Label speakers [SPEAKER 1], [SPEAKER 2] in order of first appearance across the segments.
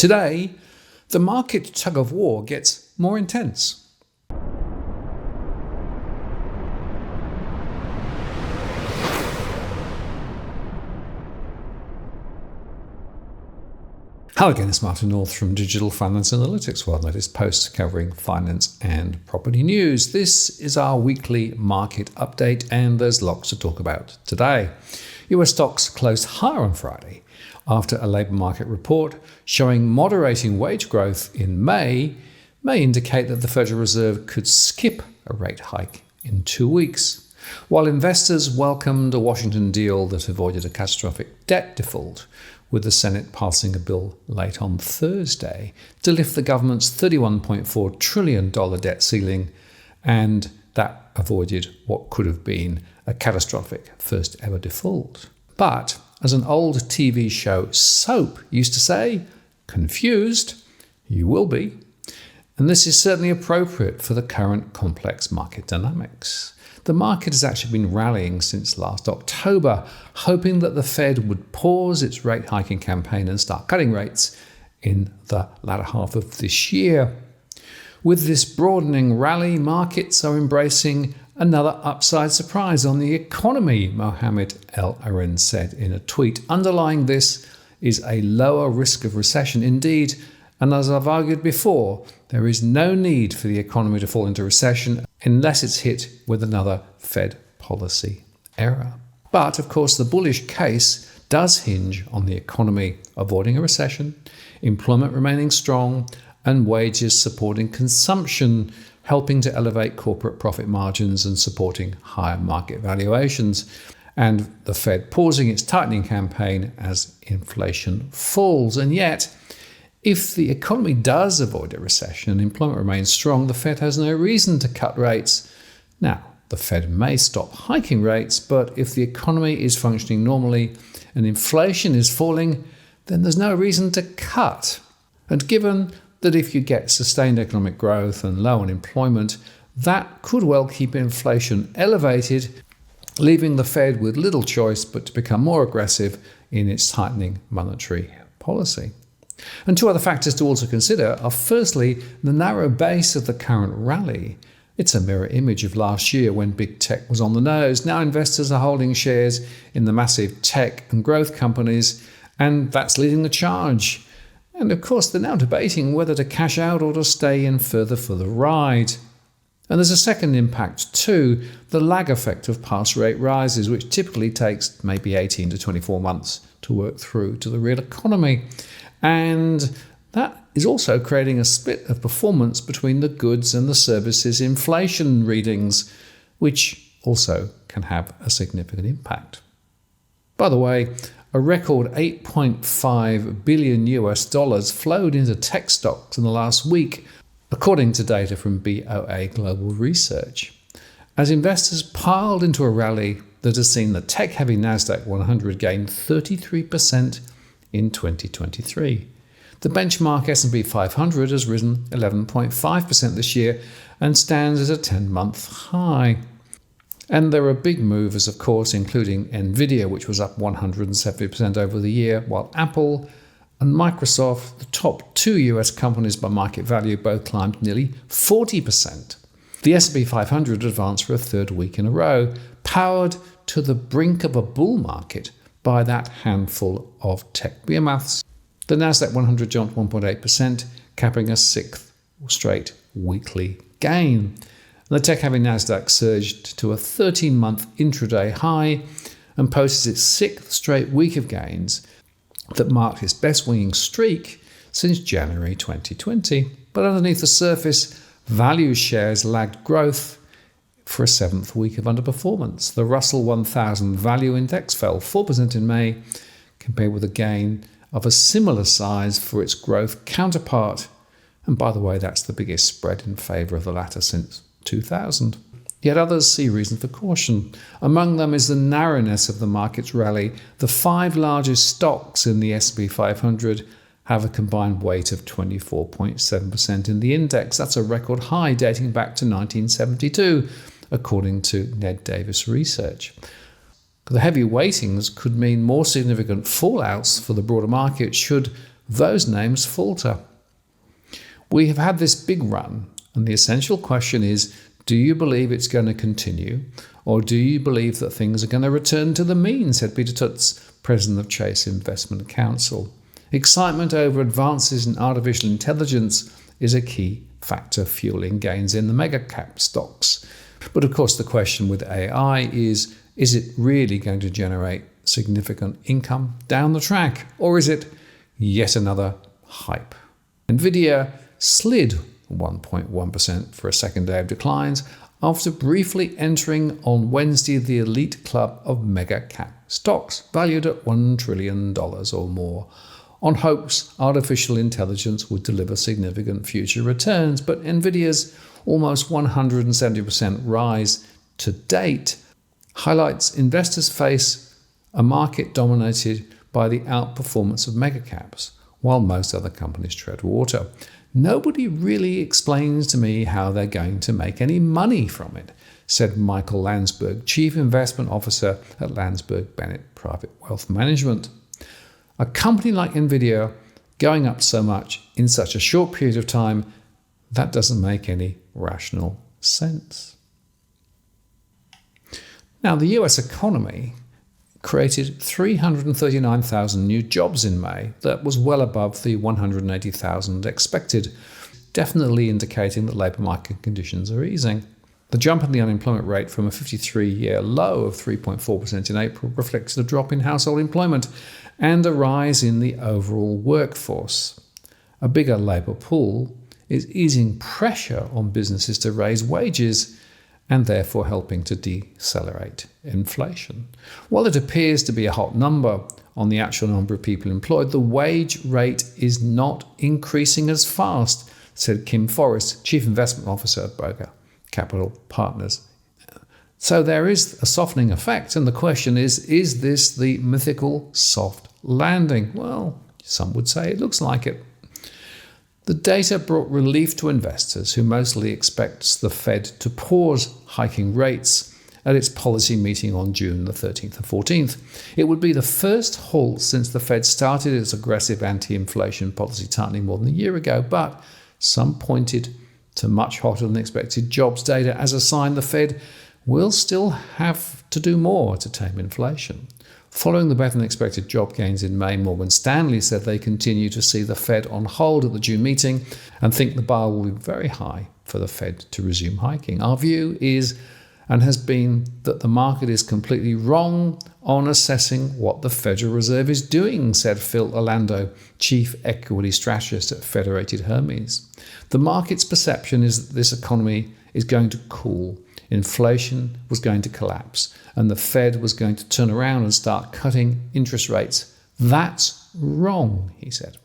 [SPEAKER 1] Today, the market tug-of-war gets more intense. Hello again, it's Martin North from Digital Finance Analytics, World Latest Posts covering finance and property news. This is our weekly market update, and there's lots to talk about today. US stocks closed higher on Friday after a labour market report showing moderating wage growth in May indicate that the Federal Reserve could skip a rate hike in 2 weeks. While investors welcomed a Washington deal that avoided a catastrophic debt default, with the Senate passing a bill late on Thursday to lift the government's $31.4 trillion debt ceiling, and that avoided what could have been a catastrophic first ever default. But, as an old TV show soap used to say, confused, you will be. And this is certainly appropriate for the current complex market dynamics. The market has actually been rallying since last October, hoping that the Fed would pause its rate hiking campaign and start cutting rates in the latter half of this year. With this broadening rally, markets are embracing another upside surprise on the economy, Mohamed El-Erian said in a tweet. Underlying this is a lower risk of recession. Indeed, and as I've argued before, there is no need for the economy to fall into recession unless it's hit with another Fed policy error. But, of course, the bullish case does hinge on the economy avoiding a recession, employment remaining strong, and wages supporting consumption, helping to elevate corporate profit margins and supporting higher market valuations, and the Fed pausing its tightening campaign as inflation falls. And yet, if the economy does avoid a recession and employment remains strong, the Fed has no reason to cut rates. Now, the Fed may stop hiking rates, but if the economy is functioning normally and inflation is falling, then there's no reason to cut. And given that if you get sustained economic growth and low unemployment, that could well keep inflation elevated, leaving the Fed with little choice but to become more aggressive in its tightening monetary policy. And two other factors to also consider are, firstly, the narrow base of the current rally. It's a mirror image of last year when big tech was on the nose. Now investors are holding shares in the massive tech and growth companies, and that's leading the charge. And of course, they're now debating whether to cash out or to stay in further for the ride. And there's a second impact too, the lag effect of past rate rises, which typically takes maybe 18 to 24 months to work through to the real economy. And that is also creating a split of performance between the goods and the services inflation readings, which also can have a significant impact. By the way, a record $8.5 billion flowed into tech stocks in the last week, according to data from BOA Global Research, as investors piled into a rally that has seen the tech-heavy Nasdaq 100 gain 33% in 2023. The benchmark S&P 500 has risen 11.5% this year and stands at a 10-month high. And there are big movers, of course, including Nvidia, which was up 170% over the year, while Apple and Microsoft, the top two US companies by market value, both climbed nearly 40%. The S&P 500 advanced for a third week in a row, powered to the brink of a bull market by that handful of tech behemoths. The Nasdaq 100 jumped 1.8%, capping a sixth straight weekly gain. The tech-heavy Nasdaq surged to a 13-month intraday high and posted its sixth straight week of gains that marked its best swinging streak since January 2020. But underneath the surface, value shares lagged growth for a seventh week of underperformance. The Russell 1000 Value Index fell 4% in May, compared with a gain of a similar size for its growth counterpart. And by the way, that's the biggest spread in favour of the latter since 2000. Yet others see reason for caution. Among them is the narrowness of the market's rally. The 5 largest stocks in the S&P 500 have a combined weight of 24.7% in the index. That's a record high dating back to 1972, according to Ned Davis Research. The heavy weightings could mean more significant fallouts for the broader market should those names falter. We have had this big run, and the essential question is, do you believe it's going to continue, or do you believe that things are going to return to the mean, said Peter Tutz, president of Chase Investment Council. Excitement over advances in artificial intelligence is a key factor fueling gains in the mega cap stocks. But of course the question with AI is it really going to generate significant income down the track, or is it yet another hype? Nvidia slid 1.1% for a second day of declines after briefly entering on Wednesday the elite club of mega cap stocks valued at $1 trillion or more, on hopes artificial intelligence would deliver significant future returns. But Nvidia's almost 170% rise to date highlights investors face a market dominated by the outperformance of megacaps, while most other companies tread water. Nobody really explains to me how they're going to make any money from it, said Michael Landsberg, Chief Investment Officer at Landsberg Bennett Private Wealth Management. A company like Nvidia going up so much in such a short period of time, that doesn't make any rational sense. Now, the US economy created 339,000 new jobs in May. That was well above the 180,000 expected, definitely indicating that labour market conditions are easing. The jump in the unemployment rate from a 53-year low of 3.4% in April reflects a drop in household employment and a rise in the overall workforce. A bigger labour pool is easing pressure on businesses to raise wages and therefore helping to decelerate inflation. While it appears to be a hot number on the actual number of people employed, the wage rate is not increasing as fast, said Kim Forrest, Chief Investment Officer at Broker Capital Partners. So there is a softening effect, and the question is this the mythical soft landing? Well, some would say it looks like it. The data brought relief to investors who mostly expects the Fed to pause hiking rates at its policy meeting on June the 13th and 14th. It would be the first halt since the Fed started its aggressive anti-inflation policy tightening more than a year ago, but some pointed to much hotter than expected jobs data as a sign the Fed will still have to do more to tame inflation. Following the better-than-expected job gains in May, Morgan Stanley said they continue to see the Fed on hold at the June meeting and think the bar will be very high for the Fed to resume hiking. Our view is and has been that the market is completely wrong on assessing what the Federal Reserve is doing, said Phil Orlando, Chief Equity Strategist at Federated Hermes. The market's perception is that this economy is going to cool. Inflation was going to collapse, and the Fed was going to turn around and start cutting interest rates. That's wrong, he said.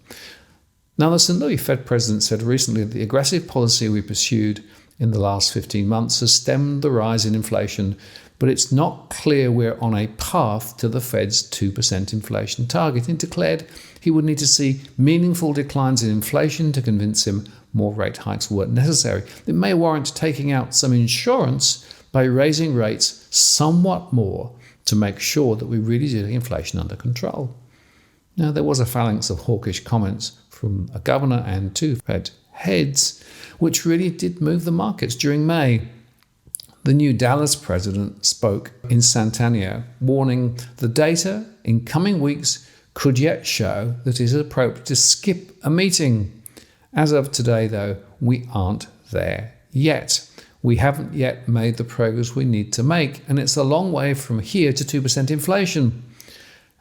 [SPEAKER 1] Now, the St. Louis Fed president said recently that the aggressive policy we pursued in the last 15 months has stemmed the rise in inflation, but it's not clear we're on a path to the Fed's 2% inflation target. He declared he would need to see meaningful declines in inflation to convince him more rate hikes weren't necessary. It may warrant taking out some insurance by raising rates somewhat more to make sure that we really do inflation under control. Now, there was a phalanx of hawkish comments from a governor and two Fed heads, which really did move the markets during May. The new Dallas president spoke in Santanio, warning the data in coming weeks could yet show that it is appropriate to skip a meeting. As of today, though, we aren't there yet. We haven't yet made the progress we need to make, and it's a long way from here to 2% inflation.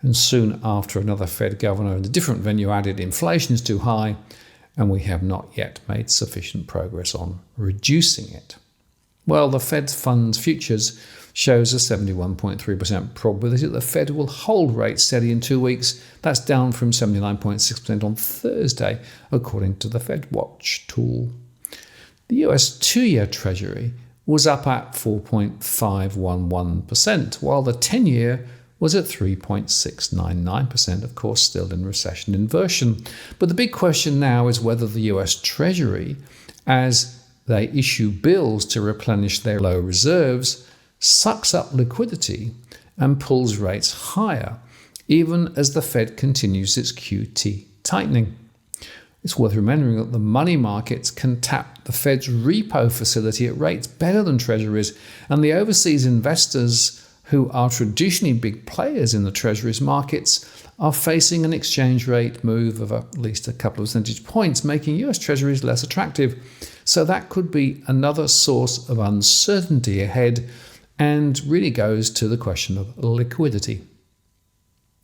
[SPEAKER 1] And soon after, another Fed governor in a different venue added, inflation is too high, and we have not yet made sufficient progress on reducing it. Well, the Fed funds futures shows a 71.3% probability that the Fed will hold rates steady in 2 weeks. That's down from 79.6% on Thursday, according to the Fed Watch tool. The US 2-year Treasury was up at 4.511%, while the 10-year was at 3.699%, of course still in recession inversion. But the big question now is whether the US Treasury, as they issue bills to replenish their low reserves, sucks up liquidity and pulls rates higher, even as the Fed continues its QT tightening. It's worth remembering that the money markets can tap the Fed's repo facility at rates better than treasuries, and the overseas investors who are traditionally big players in the treasuries markets are facing an exchange rate move of at least a couple of percentage points, making US treasuries less attractive. So that could be another source of uncertainty ahead, and really goes to the question of liquidity.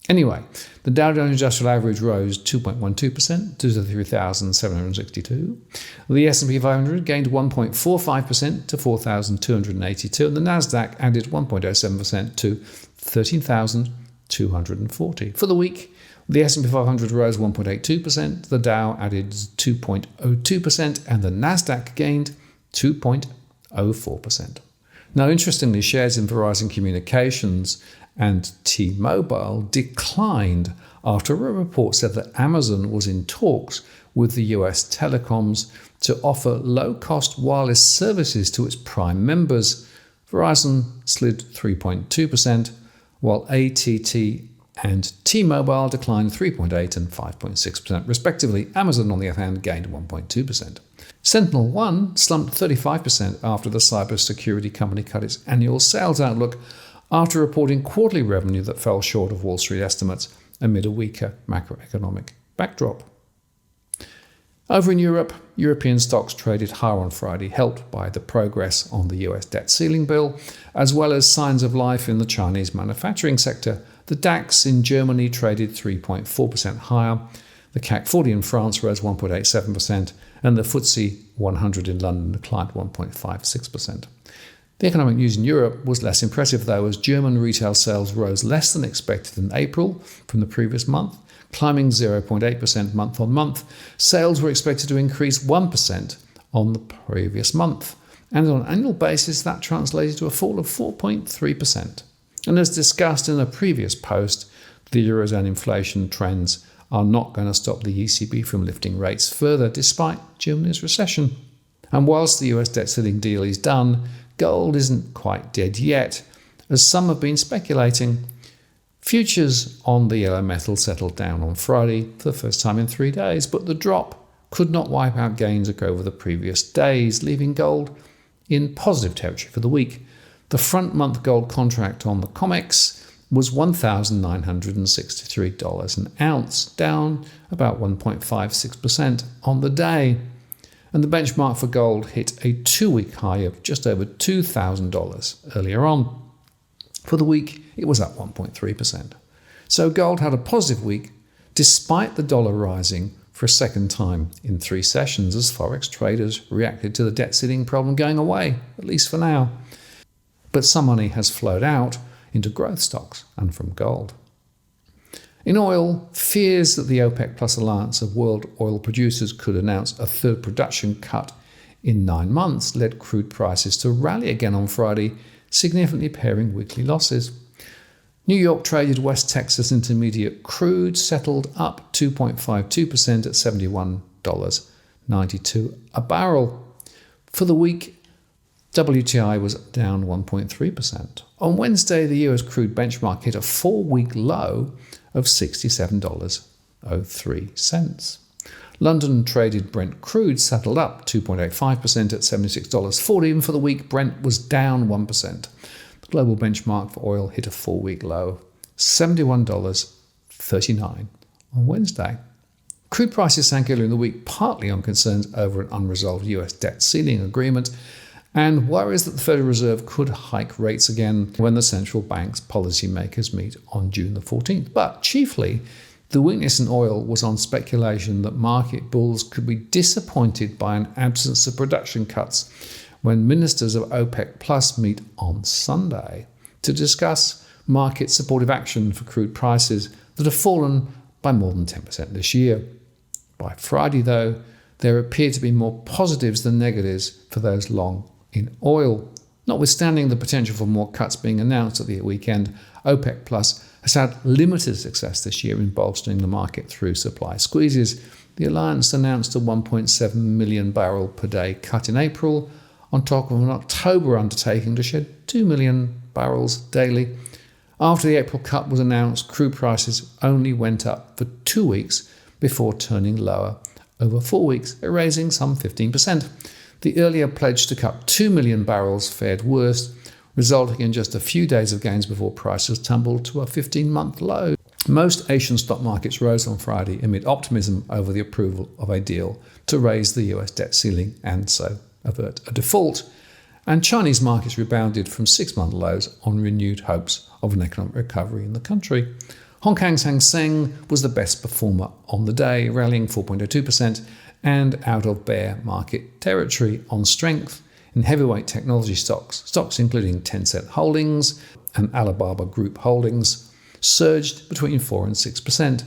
[SPEAKER 1] Anyway, the Dow Jones Industrial Average rose 2.12% to 33,762. The S&P 500 gained 1.45% to 4,282, and the Nasdaq added 1.07% to 13,240. For the week, the S&P 500 rose 1.82%, the Dow added 2.02%, and the Nasdaq gained 2.04%. Now, interestingly, shares in Verizon Communications and T-Mobile declined after a report said that Amazon was in talks with the US telecoms to offer low-cost wireless services to its Prime members. Verizon slid 3.2%, while AT&T and T-Mobile declined 3.8% and 5.6% respectively. Amazon, on the other hand, gained 1.2%. SentinelOne slumped 35% after the cybersecurity company cut its annual sales outlook after reporting quarterly revenue that fell short of Wall Street estimates amid a weaker macroeconomic backdrop. Over in Europe, European stocks traded higher on Friday, helped by the progress on the US debt ceiling bill, as well as signs of life in the Chinese manufacturing sector. The DAX in Germany traded 3.4% higher, the CAC 40 in France rose 1.87%, and the FTSE 100 in London declined 1.56%. The economic news in Europe was less impressive, though, as German retail sales rose less than expected in April from the previous month, climbing 0.8% month on month. Sales were expected to increase 1% on the previous month, and on an annual basis that translated to a fall of 4.3%. And as discussed in a previous post, the Eurozone inflation trends are not going to stop the ECB from lifting rates further despite Germany's recession. And whilst the US debt ceiling deal is done, gold isn't quite dead yet, as some have been speculating. Futures on the yellow metal settled down on Friday for the first time in 3 days, but the drop could not wipe out gains over the previous days, leaving gold in positive territory for the week. The front-month gold contract on the COMEX was $1,963 an ounce, down about 1.56% on the day. And the benchmark for gold hit a 2-week high of just over $2,000 earlier on. For the week, it was up 1.3%. So gold had a positive week, despite the dollar rising for a second time in 3 sessions as forex traders reacted to the debt ceiling problem going away, at least for now. But some money has flowed out into growth stocks and from gold. In oil, fears that the OPEC Plus alliance of world oil producers could announce a third production cut in 9 months led crude prices to rally again on Friday, significantly paring weekly losses. New York traded West Texas Intermediate crude settled up 2.52% at $71.92 a barrel. For the week, WTI was down 1.3%. On Wednesday, the US crude benchmark hit a 4-week low of $67.03. London traded Brent crude settled up 2.85% at $76.40, and for the week Brent was down 1%. The global benchmark for oil hit a 4-week low, $71.39 on Wednesday. Crude prices sank earlier in the week, partly on concerns over an unresolved US debt ceiling agreement and worries that the Federal Reserve could hike rates again when the central bank's policymakers meet on June the 14th. But chiefly, the weakness in oil was on speculation that market bulls could be disappointed by an absence of production cuts when ministers of OPEC Plus meet on Sunday to discuss market supportive action for crude prices that have fallen by more than 10% this year. By Friday, though, there appear to be more positives than negatives for those long in oil. Notwithstanding the potential for more cuts being announced at the weekend, OPEC Plus has had limited success this year in bolstering the market through supply squeezes. The alliance announced a 1.7 million barrel per day cut in April, on top of an October undertaking to shed 2 million barrels daily. After the April cut was announced, crude prices only went up for 2 weeks before turning lower over 4 weeks, erasing some 15%. The earlier pledge to cut 2 million barrels fared worse, resulting in just a few days of gains before prices tumbled to a 15-month low. Most Asian stock markets rose on Friday amid optimism over the approval of a deal to raise the US debt ceiling and so avert a default. And Chinese markets rebounded from 6-month lows on renewed hopes of an economic recovery in the country. Hong Kong's Hang Seng was the best performer on the day, rallying 4.02% and out of bear market territory on strength in heavyweight technology stocks including Tencent Holdings and Alibaba Group Holdings, surged between 4 and 6%.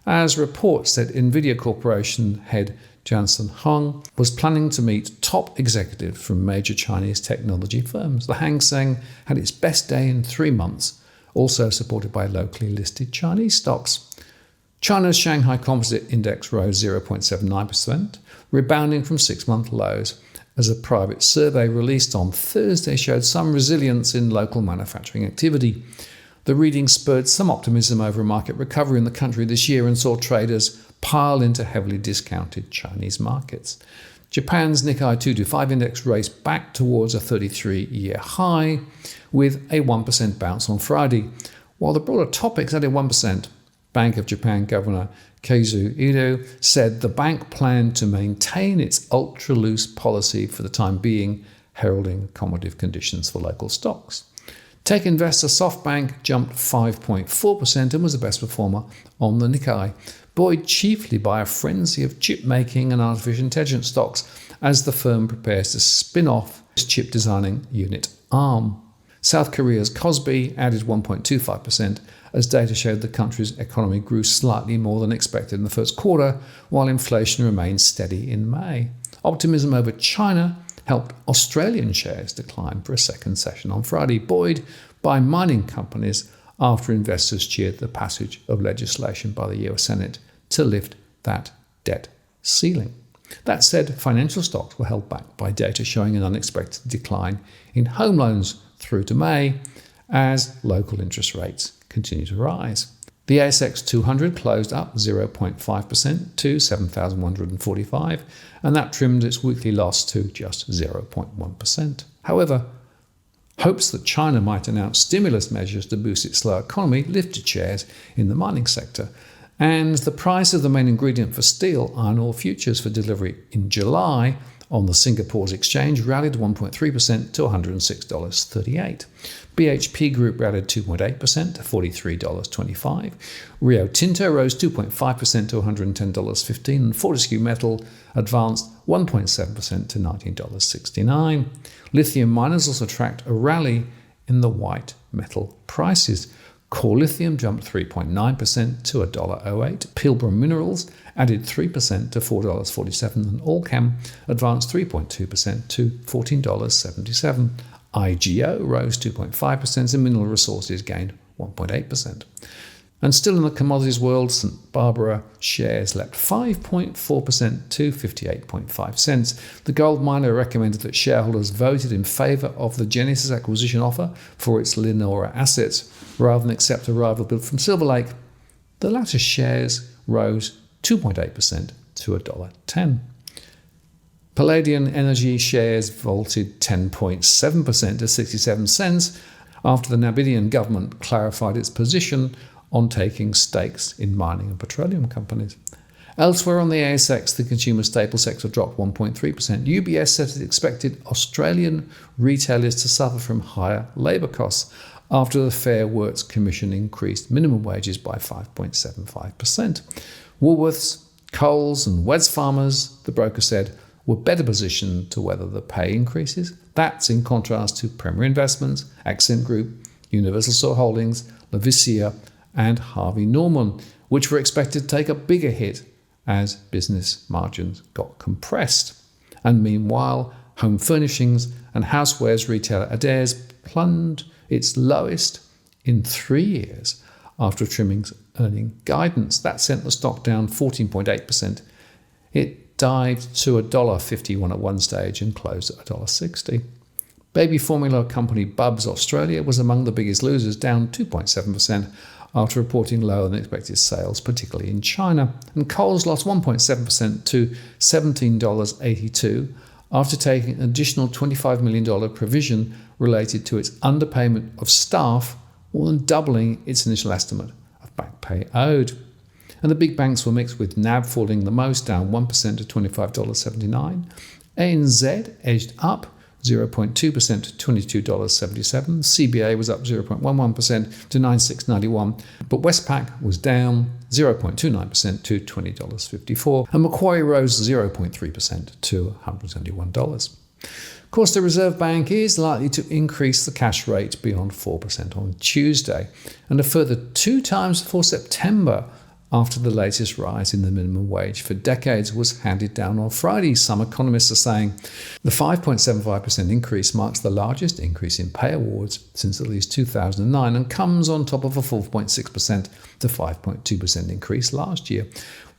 [SPEAKER 1] As reports said, Nvidia Corporation head Jensen Huang was planning to meet top executives from major Chinese technology firms. The Hang Seng had its best day in 3 months, also supported by locally listed Chinese stocks. China's Shanghai Composite Index rose 0.79%, rebounding from 6-month lows, as a private survey released on Thursday showed some resilience in local manufacturing activity. The reading spurred some optimism over a market recovery in the country this year and saw traders pile into heavily discounted Chinese markets. Japan's Nikkei 225 index raced back towards a 33-year high, with a 1% bounce on Friday, while the broader topics added 1%. Bank of Japan Governor Kazuhiro said the bank planned to maintain its ultra-loose policy for the time being, heralding accommodative conditions for local stocks. Tech investor SoftBank jumped 5.4% and was the best performer on the Nikkei, buoyed chiefly by a frenzy of chip-making and artificial intelligence stocks as the firm prepares to spin off its chip-designing unit ARM. South Korea's Kospi added 1.25% as data showed the country's economy grew slightly more than expected in the first quarter, while inflation remained steady in May. Optimism over China helped Australian shares decline for a second session on Friday, buoyed by mining companies after investors cheered the passage of legislation by the US Senate to lift that debt ceiling. That said, financial stocks were held back by data showing an unexpected decline in home loans through to May as local interest rates continue to rise. The ASX 200 closed up 0.5% to 7,145, and that trimmed its weekly loss to just 0.1%. However, hopes that China might announce stimulus measures to boost its slow economy lifted shares in the mining sector, and the price of the main ingredient for steel, iron ore futures for delivery in July on the Singapore's exchange rallied 1.3% to $106.38. BHP Group rallied 2.8% to $43.25. Rio Tinto rose 2.5% to $110.15, and Fortescue Metal advanced 1.7% to $19.69. Lithium miners also tracked a rally in the white metal prices. Core lithium jumped 3.9% to $1.08. Pilbara Minerals added 3% to $4.47, and Allchem advanced 3.2% to $14.77. IGO rose 2.5%, and Mineral Resources gained 1.8%. And still in the commodities world, St Barbara shares leapt 5.4% to 58.5 cents. The gold miner recommended that shareholders voted in favour of the Genesis acquisition offer for its Leonora assets, rather than accept a rival bid from Silver Lake. The latter shares rose 2.8% to $1.10. Palladian Energy shares vaulted 10.7% to 67 cents after the Namibian government clarified its position on taking stakes in mining and petroleum companies. Elsewhere on the ASX, the consumer staple sector dropped 1.3%. UBS said it expected Australian retailers to suffer from higher labour costs after the Fair Works Commission increased minimum wages by 5.75%. Woolworths, Coles and Wesfarmers, the broker said, were better positioned to weather the pay increases. That's in contrast to Premier Investments, Accent Group, Universal Store Holdings, Lavisia and Harvey Norman, which were expected to take a bigger hit as business margins got compressed. And meanwhile, home furnishings and housewares retailer Adairs plunged its lowest in 3 years after trimming earning guidance. That sent the stock down 14.8%. It dived to $1.51 at one stage and closed at $1.60. Baby formula company Bubs Australia was among the biggest losers, down 2.7% after reporting lower than expected sales, particularly in China. And Coles lost 1.7% to $17.82 after taking an additional $25 million provision related to its underpayment of staff, more than doubling its initial estimate of back pay owed. And the big banks were mixed, with NAB falling the most, down 1% to $25.79. ANZ edged up 0.2% to $22.77. CBA was up 0.11% to $96.91. But Westpac was down 0.29% to $20.54. And Macquarie rose 0.3% to $171. Of course, the Reserve Bank is likely to increase the cash rate beyond 4% on Tuesday, and a further 2 times before September, after the latest rise in the minimum wage for decades was handed down on Friday. Some economists are saying the 5.75% increase marks the largest increase in pay awards since at least 2009 and comes on top of a 4.6% to 5.2% increase last year.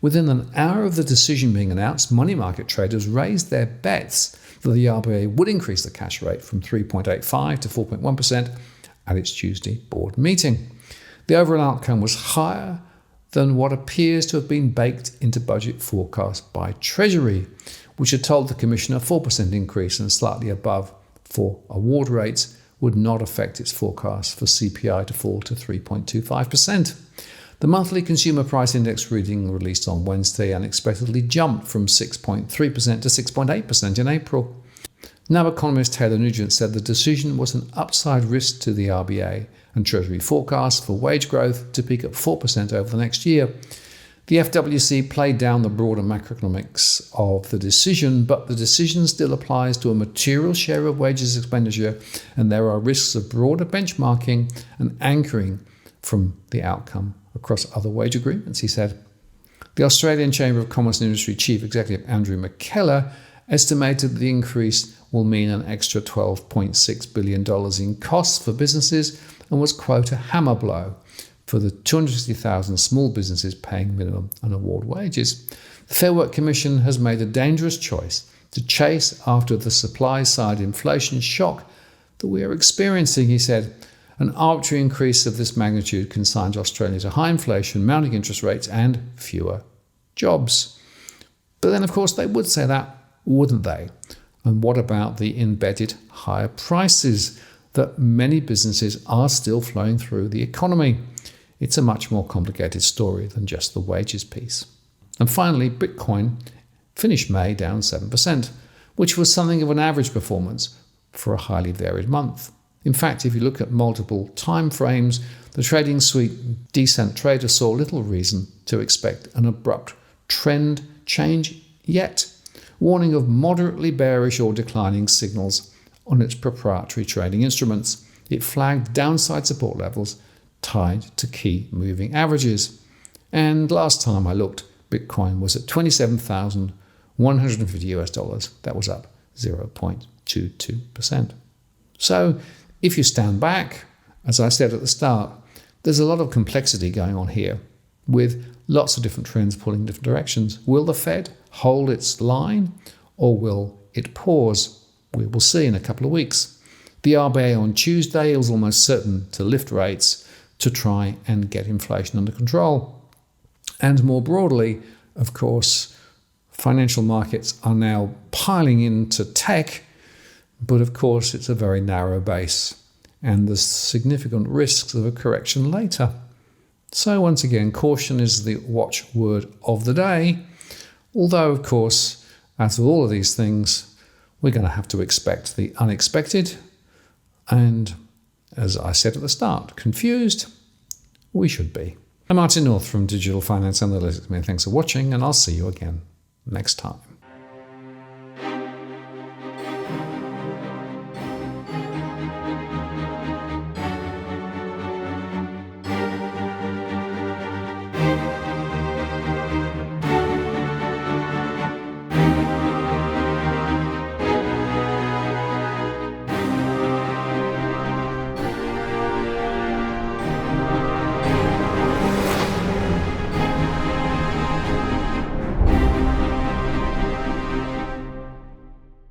[SPEAKER 1] Within an hour of the decision being announced, money market traders raised their bets that the RBA would increase the cash rate from 3.85 to 4.1% at its Tuesday board meeting. The overall outcome was higher than what appears to have been baked into budget forecasts by Treasury, which had told the Commission a 4% increase and slightly above for award rates would not affect its forecast for CPI to fall to 3.25%. The monthly consumer price index reading released on Wednesday unexpectedly jumped from 6.3% to 6.8% in April. NAB economist Taylor Nugent said the decision was an upside risk to the RBA and Treasury forecasts for wage growth to peak at 4% over the next year. The FWC played down the broader macroeconomics of the decision, but the decision still applies to a material share of wages expenditure, and there are risks of broader benchmarking and anchoring from the outcome across other wage agreements, he said. The Australian Chamber of Commerce and Industry Chief Executive Andrew McKellar estimated the increase will mean an extra $12.6 billion in costs for businesses and was, quote, a hammer blow for the 260,000 small businesses paying minimum and award wages. The Fair Work Commission has made a dangerous choice to chase after the supply-side inflation shock that we are experiencing, he said. An arbitrary increase of this magnitude consigns Australia to high inflation, mounting interest rates and fewer jobs. But then, of course, they would say that, wouldn't they? And what about the embedded higher prices that many businesses are still flowing through the economy? It's a much more complicated story than just the wages piece. And finally, Bitcoin finished May down 7%, which was something of an average performance for a highly varied month. In fact, if you look at multiple time frames, the trading suite Decent Trader saw little reason to expect an abrupt trend change yet, warning of moderately bearish or declining signals on its proprietary trading instruments. It flagged downside support levels tied to key moving averages. And last time I looked, Bitcoin was at $27,150. That was up 0.22%. So if you stand back, as I said at the start, there's a lot of complexity going on here with lots of different trends pulling in different directions. Will the Fed hold its line or will it pause? We will see in a couple of weeks. The RBA on Tuesday was almost certain to lift rates to try and get inflation under control. And more broadly, of course, financial markets are now piling into tech, but of course it's a very narrow base and there's significant risks of a correction later. So once again, caution is the watchword of the day, although of course, as with all of these things, we're going to have to expect the unexpected. And as I said at the start, confused we should be. I'm Martin North from Digital Finance Analytics. Many thanks for watching, and I'll see you again next time.